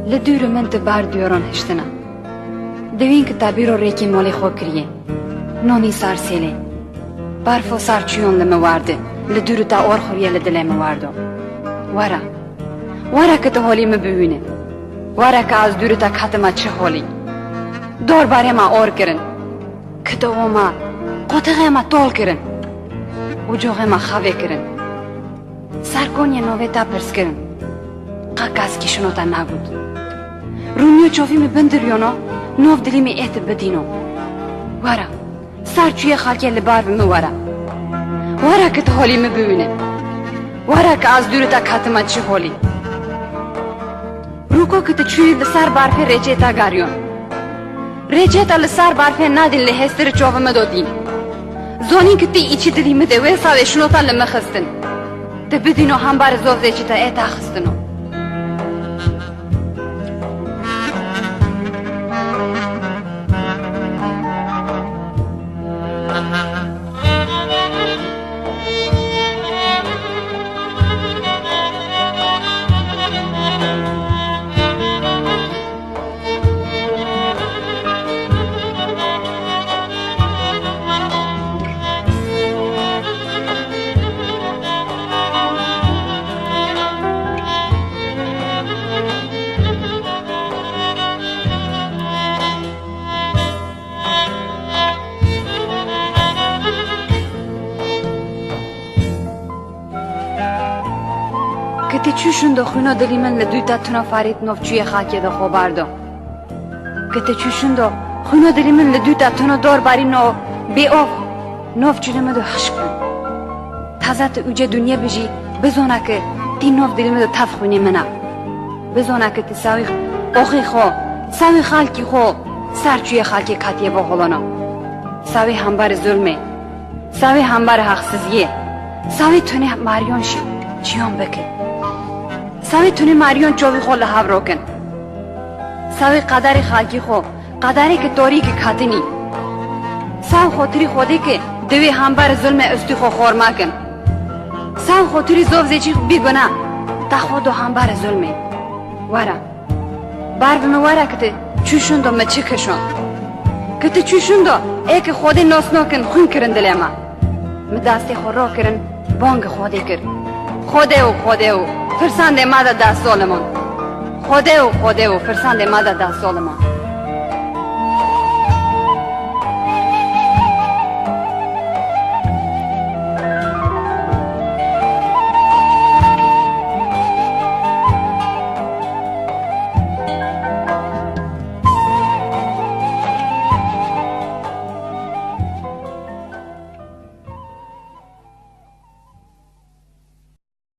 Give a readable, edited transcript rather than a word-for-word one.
لدور من تبار دیوران هشتنا دوین که تابیرو ریکی مالی خو کریه نونی سار سیله برفو سار چیون لموارده لدور تا اور خوریه لدله مواردو ورا که تو حالی مبوینه ورا که از دور تا کتما چه حالی دور باره ما اور کرن که تو ما قطعه ما طول کرن و جوغه ما خواه کرن سرکونی نوه تا پرس کرن قاقاز کشونو تا نگود رومیو چوفی می بندریونو نوف دلی می احت بدینو ورا سر چوی خاکی لبار بمه ورا که تو حالی مبوینه ورا که از دور تا کتما چه حالی روکو که تو چوی لسر بارفه ریچه تا گاریون ریچه تا لسر بارفه نادین لحستر چوفه مدودین زونی که تی ایچی دلی مده وی ساوه شنو تا لمخستن ده بدینو هم بار زوزه چی تا ایتا خستنو که چوشون دو خونو دلی من لدوی تا تونا فارید نوف چوی خاکی دو خوباردو که چوشون دو خونو دلی من لدوی تا تونا دور باری نو بی اوف نوف چوی من دو خشک کن تازه تا اوجه دنیا بجی بزونه که تی نوف دلی من دو تف خونی منه بزونه که تی ساوی اوخی خو ساوی خالکی خو سر چوی خالکی کاتیه با خلانو ساوی همبار ظلمه ساوی همبار حقسزیه ساوی تونه ماریون شی چیون بکه ساوی تونه ماریون چوبی خو لحاو روکن ساوی قدر خالکی خو قدری که توری که کاتنی ساو خاطری خودی که دوی همبر ظلم استی خو خورما کن ساو خاطری زوفزی چی بی گناه تا خودو همبر ظلمه ورا بار بمه ورا که چوشون دو مچه کشون که چوشون دو ای که خودی ناس ناکن خون کرن دلی ما مداستی خو رو کرن بانگ خودی کر خوده و فرسنده ماده دا سولمون خوده و فرسنده ماده دا سولمون